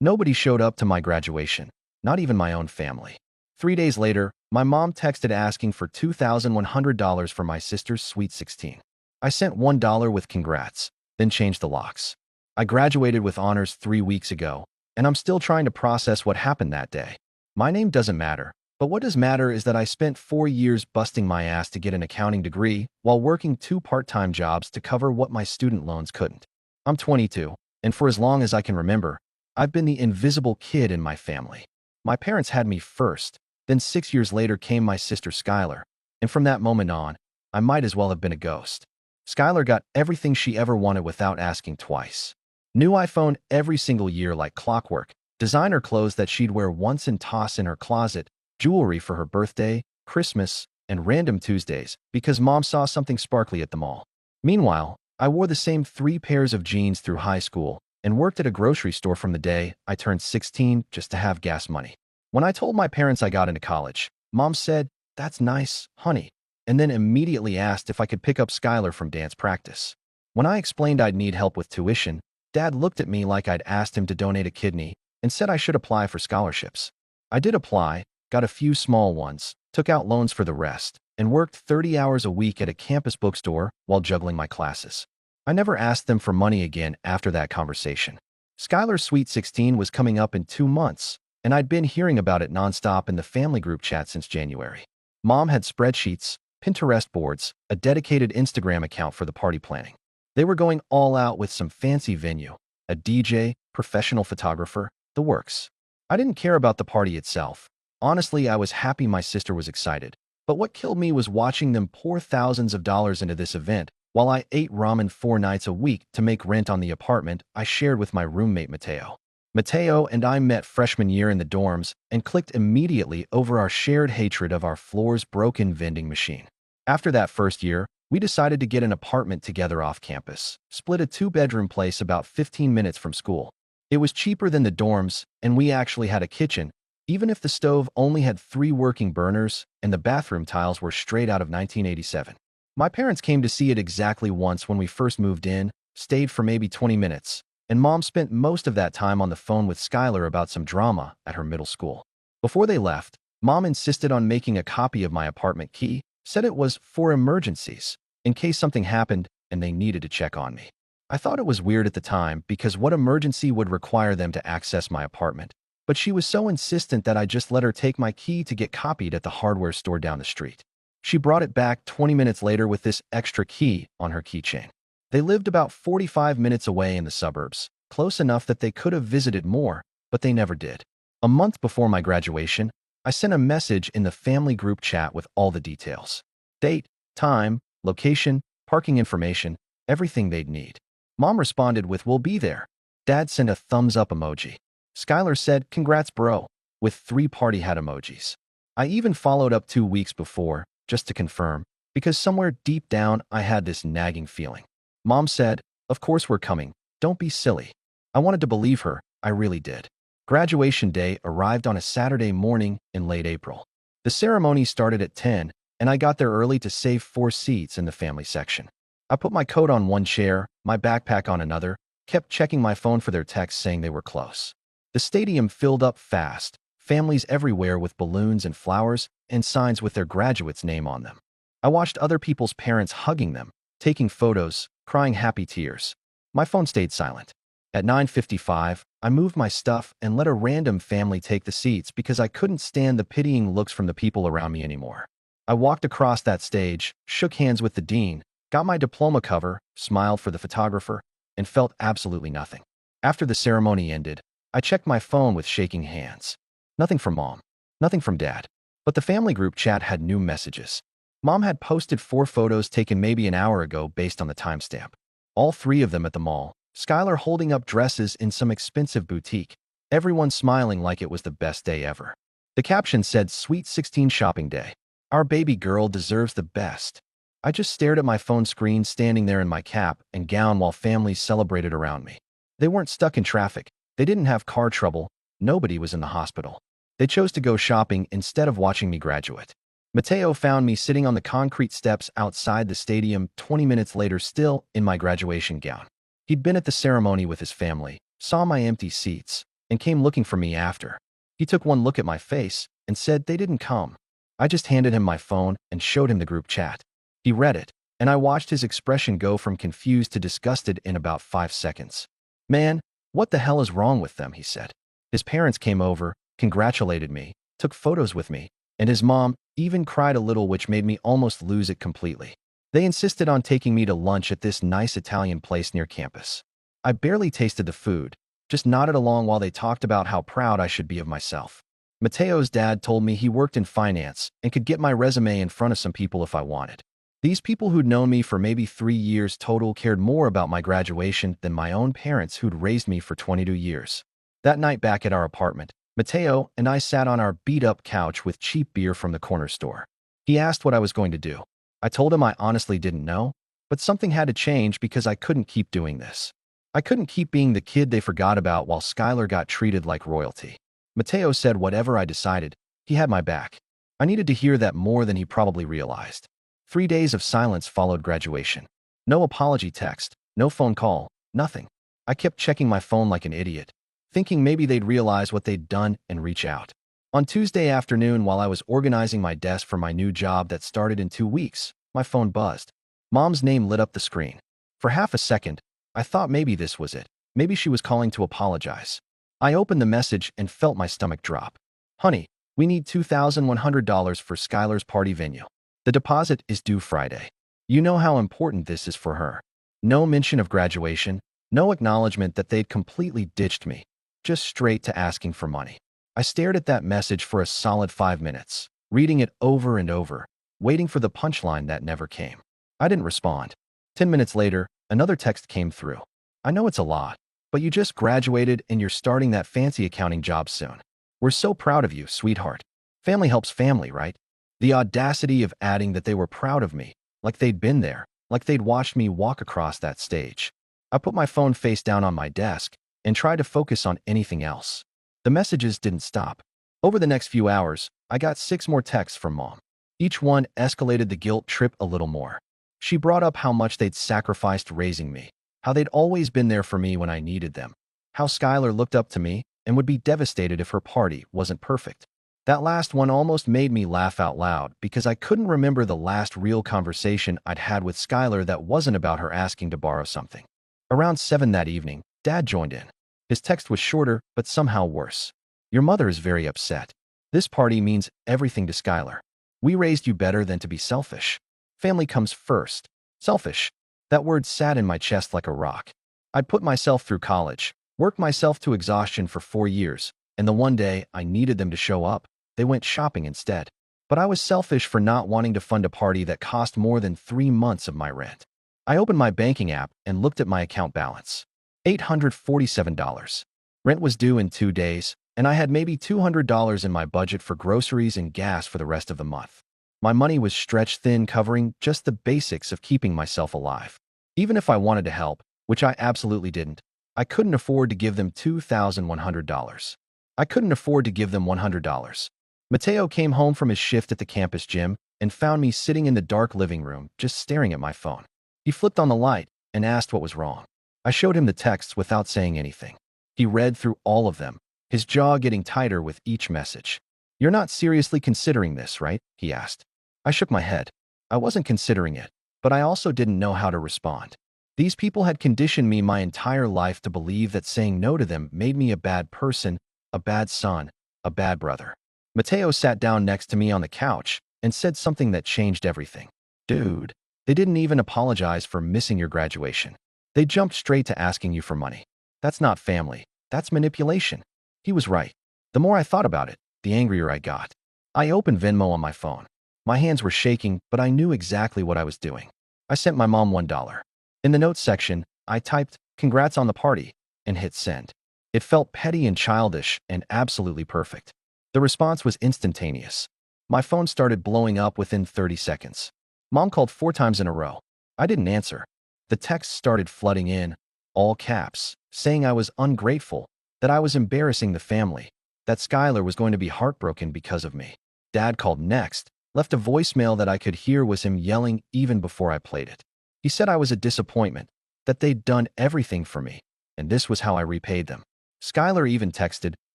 Nobody showed up to my graduation, not even my own family. 3 days later, my mom texted asking for $2,100 for my sister's Sweet 16. I sent $1 with congrats, then changed the locks. I graduated with honors 3 weeks ago, and I'm still trying to process what happened that day. My name doesn't matter, but what does matter is that I spent 4 years busting my ass to get an accounting degree while working 2 part-time jobs to cover what my student loans couldn't. I'm 22, and for as long as I can remember, I've been the invisible kid in my family. My parents had me first, then 6 years later came my sister Skylar, and from that moment on, I might as well have been a ghost. Skylar got everything she ever wanted without asking twice. New iPhone every single year like clockwork, designer clothes that she'd wear once and toss in her closet, jewelry for her birthday, Christmas, and random Tuesdays because mom saw something sparkly at the mall. Meanwhile, I wore the same 3 pairs of jeans through high school and worked at a grocery store from the day I turned 16 just to have gas money. When I told my parents I got into college, mom said, "That's nice, honey," and then immediately asked if I could pick up Skylar from dance practice. When I explained I'd need help with tuition, Dad looked at me like I'd asked him to donate a kidney and said I should apply for scholarships. I did apply, got a few small ones, took out loans for the rest, and worked 30 hours a week at a campus bookstore while juggling my classes. I never asked them for money again after that conversation. Skylar's Sweet 16 was coming up in 2 months, and I'd been hearing about it nonstop in the family group chat since January. Mom had spreadsheets, Pinterest boards, a dedicated Instagram account for the party planning. They were going all out with some fancy venue, a DJ, professional photographer, the works. I didn't care about the party itself. Honestly, I was happy my sister was excited. But what killed me was watching them pour thousands of dollars into this event while I ate ramen 4 nights a week to make rent on the apartment I shared with my roommate Mateo. Mateo and I met freshman year in the dorms and clicked immediately over our shared hatred of our floor's broken vending machine. After that first year, we decided to get an apartment together off campus, split a 2-bedroom place about 15 minutes from school. It was cheaper than the dorms, and we actually had a kitchen, even if the stove only had 3 working burners and the bathroom tiles were straight out of 1987. My parents came to see it exactly once when we first moved in, stayed for maybe 20 minutes, and Mom spent most of that time on the phone with Skylar about some drama at her middle school. Before they left, Mom insisted on making a copy of my apartment key, said it was for emergencies, in case something happened and they needed to check on me. I thought it was weird at the time because what emergency would require them to access my apartment? But she was so insistent that I just let her take my key to get copied at the hardware store down the street. She brought it back 20 minutes later with this extra key on her keychain. They lived about 45 minutes away in the suburbs, close enough that they could have visited more, but they never did. A month before my graduation, I sent a message in the family group chat with all the details. Date, time, location, parking information, everything they'd need. Mom responded with, "We'll be there." Dad sent a thumbs up emoji. Skylar said, "Congrats, bro," with 3 party hat emojis. I even followed up 2 weeks before, just to confirm, because somewhere deep down I had this nagging feeling. Mom said, "Of course we're coming. Don't be silly." I wanted to believe her. I really did. Graduation day arrived on a Saturday morning in late April. The ceremony started at 10, and I got there early to save 4 seats in the family section. I put my coat on one chair, my backpack on another, kept checking my phone for their texts saying they were close. The stadium filled up fast, families everywhere with balloons and flowers and signs with their graduate's name on them. I watched other people's parents hugging them, taking photos, crying happy tears. My phone stayed silent. At 9:55, I moved my stuff and let a random family take the seats because I couldn't stand the pitying looks from the people around me anymore. I walked across that stage, shook hands with the dean, got my diploma cover, smiled for the photographer, and felt absolutely nothing. After the ceremony ended, I checked my phone with shaking hands. Nothing from Mom. Nothing from Dad. But the family group chat had new messages. Mom had posted 4 photos taken maybe an hour ago based on the timestamp. All 3 of them at the mall. Skylar holding up dresses in some expensive boutique. Everyone smiling like it was the best day ever. The caption said, "Sweet 16 shopping day. Our baby girl deserves the best." I just stared at my phone screen standing there in my cap and gown while families celebrated around me. They weren't stuck in traffic. They didn't have car trouble. Nobody was in the hospital. They chose to go shopping instead of watching me graduate. Mateo found me sitting on the concrete steps outside the stadium 20 minutes later, still in my graduation gown. He'd been at the ceremony with his family, saw my empty seats, and came looking for me after. He took one look at my face and said they didn't come. I just handed him my phone and showed him the group chat. He read it, and I watched his expression go from confused to disgusted in about 5 seconds. "Man, what the hell is wrong with them?" he said. His parents came over, congratulated me, took photos with me, and his mom even cried a little, which made me almost lose it completely. They insisted on taking me to lunch at this nice Italian place near campus. I barely tasted the food, just nodded along while they talked about how proud I should be of myself. Matteo's dad told me he worked in finance and could get my resume in front of some people if I wanted. These people who'd known me for maybe 3 years total cared more about my graduation than my own parents who'd raised me for 22 years. That night back at our apartment, Matteo and I sat on our beat-up couch with cheap beer from the corner store. He asked what I was going to do. I told him I honestly didn't know, but something had to change because I couldn't keep doing this. I couldn't keep being the kid they forgot about while Skylar got treated like royalty. Matteo said whatever I decided, he had my back. I needed to hear that more than he probably realized. 3 days of silence followed graduation. No apology text, no phone call, nothing. I kept checking my phone like an idiot, thinking maybe they'd realize what they'd done and reach out. On Tuesday afternoon, while I was organizing my desk for my new job that started in 2 weeks, my phone buzzed. Mom's name lit up the screen. For half a second, I thought maybe this was it. Maybe she was calling to apologize. I opened the message and felt my stomach drop. "Honey, we need $2,100 for Skylar's party venue. The deposit is due Friday. You know how important this is for her." No mention of graduation, no acknowledgement that they'd completely ditched me, just straight to asking for money. I stared at that message for a solid 5 minutes, reading it over and over, waiting for the punchline that never came. I didn't respond. 10 minutes later, another text came through. "I know it's a lot, but you just graduated and you're starting that fancy accounting job soon. We're so proud of you, sweetheart. Family helps family, right?" The audacity of adding that they were proud of me, like they'd been there, like they'd watched me walk across that stage. I put my phone face down on my desk and tried to focus on anything else. The messages didn't stop. Over the next few hours, I got 6 more texts from Mom. Each one escalated the guilt trip a little more. She brought up how much they'd sacrificed raising me, how they'd always been there for me when I needed them, how Skylar looked up to me and would be devastated if her party wasn't perfect. That last one almost made me laugh out loud because I couldn't remember the last real conversation I'd had with Skylar that wasn't about her asking to borrow something. Around 7 that evening, Dad joined in. His text was shorter, but somehow worse. "Your mother is very upset. This party means everything to Skylar. We raised you better than to be selfish. Family comes first. Selfish." That word sat in my chest like a rock. I'd put myself through college, worked myself to exhaustion for 4 years, and the one day I needed them to show up, they went shopping instead. But I was selfish for not wanting to fund a party that cost more than 3 months of my rent. I opened my banking app and looked at my account balance. $847. Rent was due in 2 days, and I had maybe $200 in my budget for groceries and gas for the rest of the month. My money was stretched thin, covering just the basics of keeping myself alive. Even if I wanted to help, which I absolutely didn't, I couldn't afford to give them $2,100. I couldn't afford to give them $100. Matteo came home from his shift at the campus gym and found me sitting in the dark living room, just staring at my phone. He flipped on the light and asked what was wrong. I showed him the texts without saying anything. He read through all of them, his jaw getting tighter with each message. "You're not seriously considering this, right?" he asked. I shook my head. I wasn't considering it, but I also didn't know how to respond. These people had conditioned me my entire life to believe that saying no to them made me a bad person, a bad son, a bad brother. Matteo sat down next to me on the couch and said something that changed everything. "Dude, they didn't even apologize for missing your graduation. They jumped straight to asking you for money. That's not family. That's manipulation." He was right. The more I thought about it, the angrier I got. I opened Venmo on my phone. My hands were shaking, but I knew exactly what I was doing. I sent my mom $1. In the notes section, I typed, "Congrats on the party," and hit send. It felt petty and childish and absolutely perfect. The response was instantaneous. My phone started blowing up within 30 seconds. Mom called 4 times in a row. I didn't answer. The texts started flooding in, all caps, saying I was ungrateful, that I was embarrassing the family, that Skylar was going to be heartbroken because of me. Dad called next, left a voicemail that I could hear was him yelling even before I played it. He said I was a disappointment, that they'd done everything for me, and this was how I repaid them. Skylar even texted,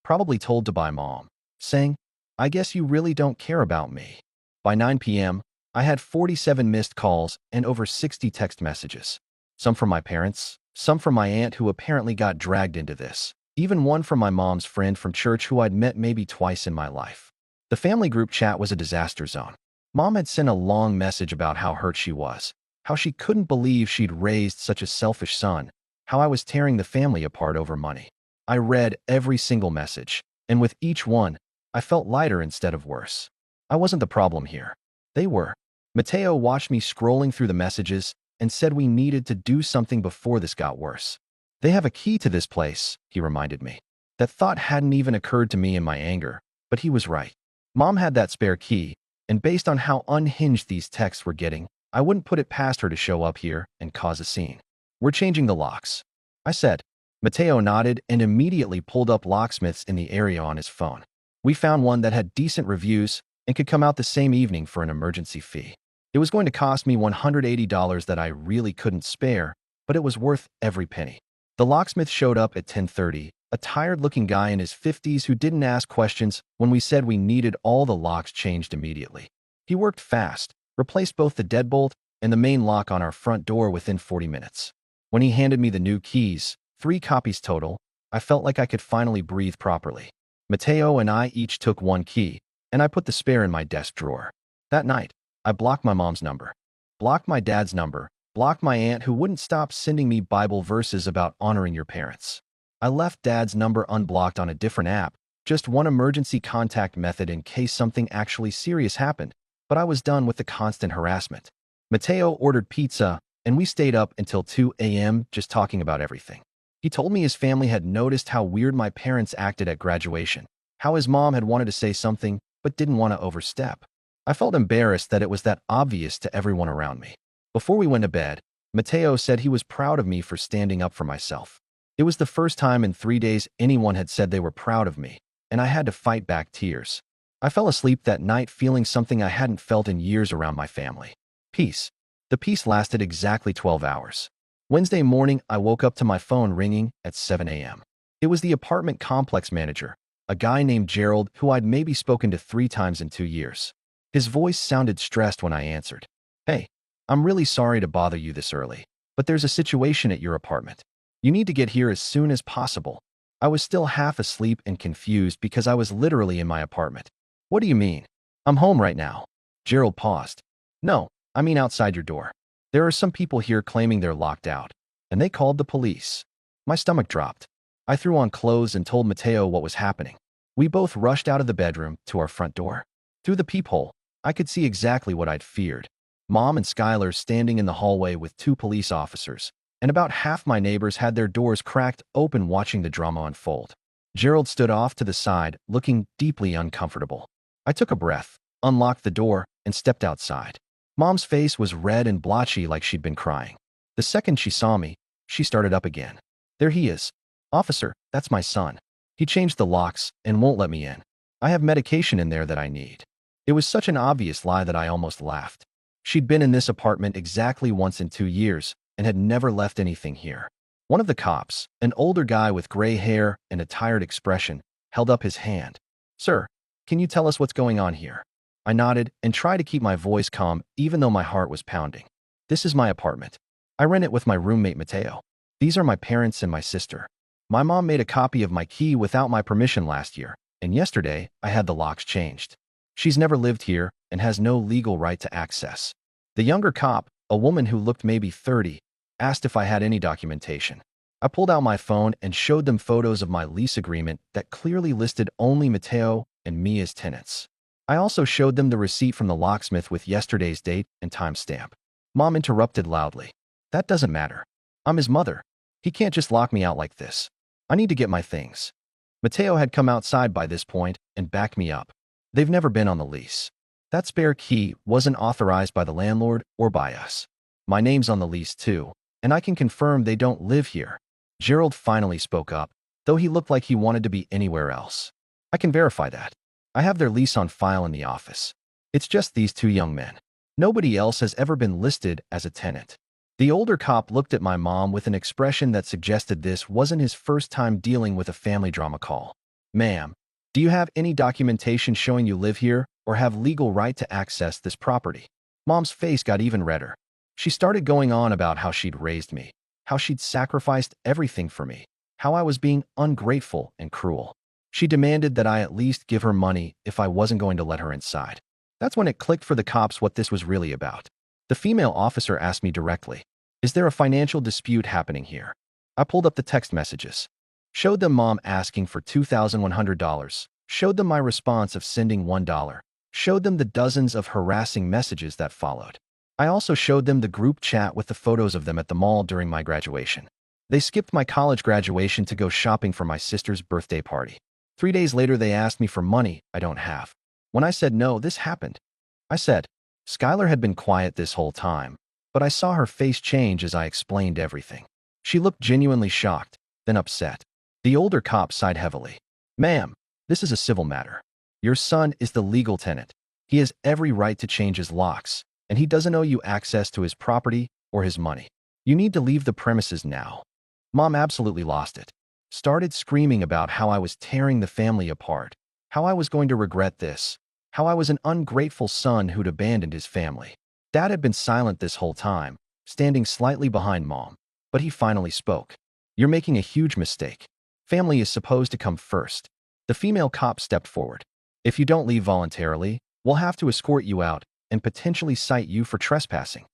probably told to by mom, saying, "I guess you really don't care about me." By 9 p.m., I had 47 missed calls and over 60 text messages. Some from my parents, some from my aunt who apparently got dragged into this, even one from my mom's friend from church who I'd met maybe twice in my life. The family group chat was a disaster zone. Mom had sent a long message about how hurt she was, how she couldn't believe she'd raised such a selfish son, how I was tearing the family apart over money. I read every single message, and with each one, I felt lighter instead of worse. I wasn't the problem here. They were. Mateo watched me scrolling through the messages and said we needed to do something before this got worse. "They have a key to this place," he reminded me. That thought hadn't even occurred to me in my anger, but he was right. Mom had that spare key, and based on how unhinged these texts were getting, I wouldn't put it past her to show up here and cause a scene. "We're changing the locks," I said. Mateo nodded and immediately pulled up locksmiths in the area on his phone. We found one that had decent reviews and could come out the same evening for an emergency fee. It was going to cost me $180 that I really couldn't spare, but it was worth every penny. The locksmith showed up at 10:30, a tired-looking guy in his 50s who didn't ask questions when we said we needed all the locks changed immediately. He worked fast, replaced both the deadbolt and the main lock on our front door within 40 minutes. When he handed me the new keys, 3 copies total, I felt like I could finally breathe properly. Mateo and I each took one key, and I put the spare in my desk drawer. That night, I blocked my mom's number, blocked my dad's number, blocked my aunt who wouldn't stop sending me Bible verses about honoring your parents. I left dad's number unblocked on a different app, just one emergency contact method in case something actually serious happened, but I was done with the constant harassment. Mateo ordered pizza, and we stayed up until 2 a.m. just talking about everything. He told me his family had noticed how weird my parents acted at graduation, how his mom had wanted to say something but didn't want to overstep. I felt embarrassed that it was that obvious to everyone around me. Before we went to bed, Mateo said he was proud of me for standing up for myself. It was the first time in 3 days anyone had said they were proud of me, and I had to fight back tears. I fell asleep that night feeling something I hadn't felt in years around my family. Peace. The peace lasted exactly 12 hours. Wednesday morning, I woke up to my phone ringing at 7 a.m. It was the apartment complex manager, a guy named Gerald who I'd maybe spoken to 3 times in 2 years. His voice sounded stressed when I answered. "Hey, I'm really sorry to bother you this early, but there's a situation at your apartment. You need to get here as soon as possible." I was still half asleep and confused because I was literally in my apartment. "What do you mean? I'm home right now." Gerald paused. "No, I mean outside your door. There are some people here claiming they're locked out, and they called the police." My stomach dropped. I threw on clothes and told Mateo what was happening. We both rushed out of the bedroom to our front door. Through the peephole, I could see exactly what I'd feared. Mom and Skylar standing in the hallway with 2 police officers, and about half my neighbors had their doors cracked open watching the drama unfold. Gerald stood off to the side, looking deeply uncomfortable. I took a breath, unlocked the door, and stepped outside. Mom's face was red and blotchy like she'd been crying. The second she saw me, she started up again. "There he is. Officer, that's my son. He changed the locks and won't let me in. I have medication in there that I need." It was such an obvious lie that I almost laughed. She'd been in this apartment exactly once in 2 years and had never left anything here. One of the cops, an older guy with gray hair and a tired expression, held up his hand. "Sir, can you tell us what's going on here?" I nodded and tried to keep my voice calm even though my heart was pounding. "This is my apartment. I rent it with my roommate Mateo. These are my parents and my sister. My mom made a copy of my key without my permission last year, and yesterday I had the locks changed. She's never lived here and has no legal right to access." The younger cop, a woman who looked maybe 30, asked if I had any documentation. I pulled out my phone and showed them photos of my lease agreement that clearly listed only Mateo and me as tenants. I also showed them the receipt from the locksmith with yesterday's date and timestamp. Mom interrupted loudly. "That doesn't matter. I'm his mother. He can't just lock me out like this. I need to get my things." Mateo had come outside by this point and backed me up. They've never been on the lease. That spare key wasn't authorized by the landlord or by us. My name's on the lease too, and I can confirm they don't live here. Gerald finally spoke up, though he looked like he wanted to be anywhere else. "I can verify that. I have their lease on file in the office. It's just these 2 young men. Nobody else has ever been listed as a tenant." The older cop looked at my mom with an expression that suggested this wasn't his first time dealing with a family drama call. "Ma'am, do you have any documentation showing you live here or have legal right to access this property?" Mom's face got even redder. She started going on about how she'd raised me, how she'd sacrificed everything for me, how I was being ungrateful and cruel. She demanded that I at least give her money if I wasn't going to let her inside. That's when it clicked for the cops what this was really about. The female officer asked me directly, "Is there a financial dispute happening here?" I pulled up the text messages, showed them Mom asking for $2,100, showed them my response of sending $1, showed them the dozens of harassing messages that followed. I also showed them the group chat with the photos of them at the mall during my graduation. They skipped my college graduation to go shopping for my sister's birthday party. 3 days later, they asked me for money I don't have. When I said no, this happened. I said, Skylar had been quiet this whole time, but I saw her face change as I explained everything. She looked genuinely shocked, then upset. The older cop sighed heavily. "Ma'am, this is a civil matter. Your son is the legal tenant. He has every right to change his locks, and he doesn't owe you access to his property or his money. You need to leave the premises now." Mom absolutely lost it. Started screaming about how I was tearing the family apart, how I was going to regret this, how I was an ungrateful son who'd abandoned his family. Dad had been silent this whole time, standing slightly behind Mom, but he finally spoke. "You're making a huge mistake. Family is supposed to come first." The female cop stepped forward. "If you don't leave voluntarily, we'll have to escort you out and potentially cite you for trespassing."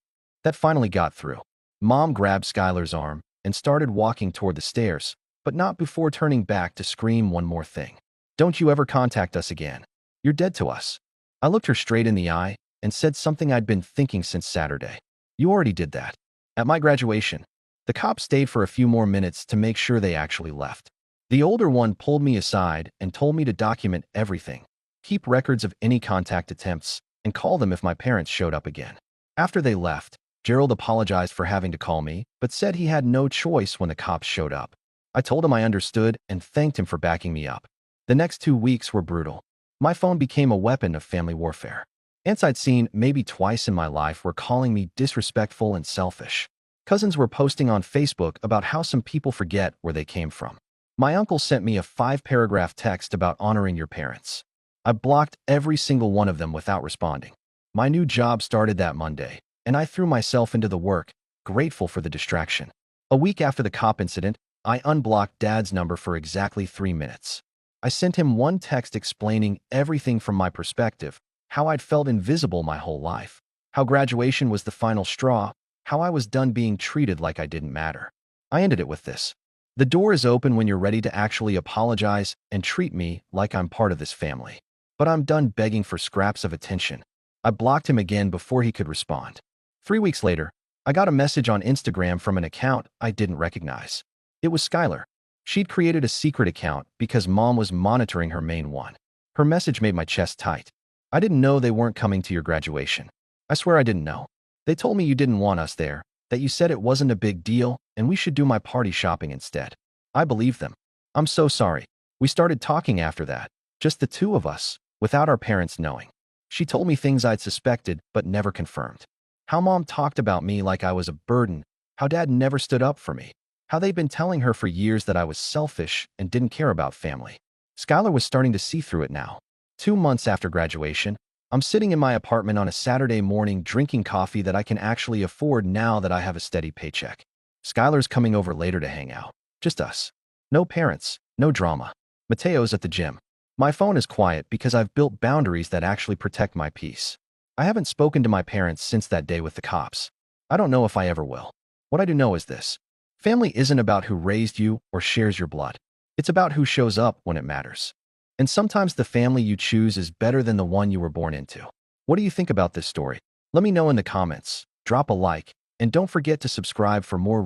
That finally got through. Mom grabbed Skylar's arm and started walking toward the stairs, but not before turning back to scream one more thing. "Don't you ever contact us again. You're dead to us." I looked her straight in the eye and said something I'd been thinking since Saturday. "You already did that." At my graduation, the cop stayed for a few more minutes to make sure they actually left. The older one pulled me aside and told me to document everything, keep records of any contact attempts, and call them if my parents showed up again. After they left, Gerald apologized for having to call me, but said he had no choice when the cops showed up. I told him I understood and thanked him for backing me up. The next 2 weeks were brutal. My phone became a weapon of family warfare. Aunts I'd seen maybe twice in my life were calling me disrespectful and selfish. Cousins were posting on Facebook about how some people forget where they came from. My uncle sent me a 5-paragraph text about honoring your parents. I blocked every single one of them without responding. My new job started that Monday, and I threw myself into the work, grateful for the distraction. A week after the cop incident, I unblocked Dad's number for exactly 3 minutes. I sent him one text explaining everything from my perspective, how I'd felt invisible my whole life, how graduation was the final straw, how I was done being treated like I didn't matter. I ended it with this: "The door is open when you're ready to actually apologize and treat me like I'm part of this family. But I'm done begging for scraps of attention." I blocked him again before he could respond. 3 weeks later, I got a message on Instagram from an account I didn't recognize. It was Skylar. She'd created a secret account because Mom was monitoring her main one. Her message made my chest tight. "I didn't know they weren't coming to your graduation. I swear I didn't know. They told me you didn't want us there, that you said it wasn't a big deal and we should do my party shopping instead." I believed them. "I'm so sorry." We started talking after that, just the two of us, without our parents knowing. She told me things I'd suspected but never confirmed. How Mom talked about me like I was a burden, how Dad never stood up for me, how they'd been telling her for years that I was selfish and didn't care about family. Skylar was starting to see through it now. 2 months after graduation, I'm sitting in my apartment on a Saturday morning drinking coffee that I can actually afford now that I have a steady paycheck. Skylar's coming over later to hang out. Just us. No parents, no drama. Mateo's at the gym. My phone is quiet because I've built boundaries that actually protect my peace. I haven't spoken to my parents since that day with the cops. I don't know if I ever will. What I do know is this: family isn't about who raised you or shares your blood. It's about who shows up when it matters. And sometimes the family you choose is better than the one you were born into. What do you think about this story? Let me know in the comments. Drop a like, and don't forget to subscribe for more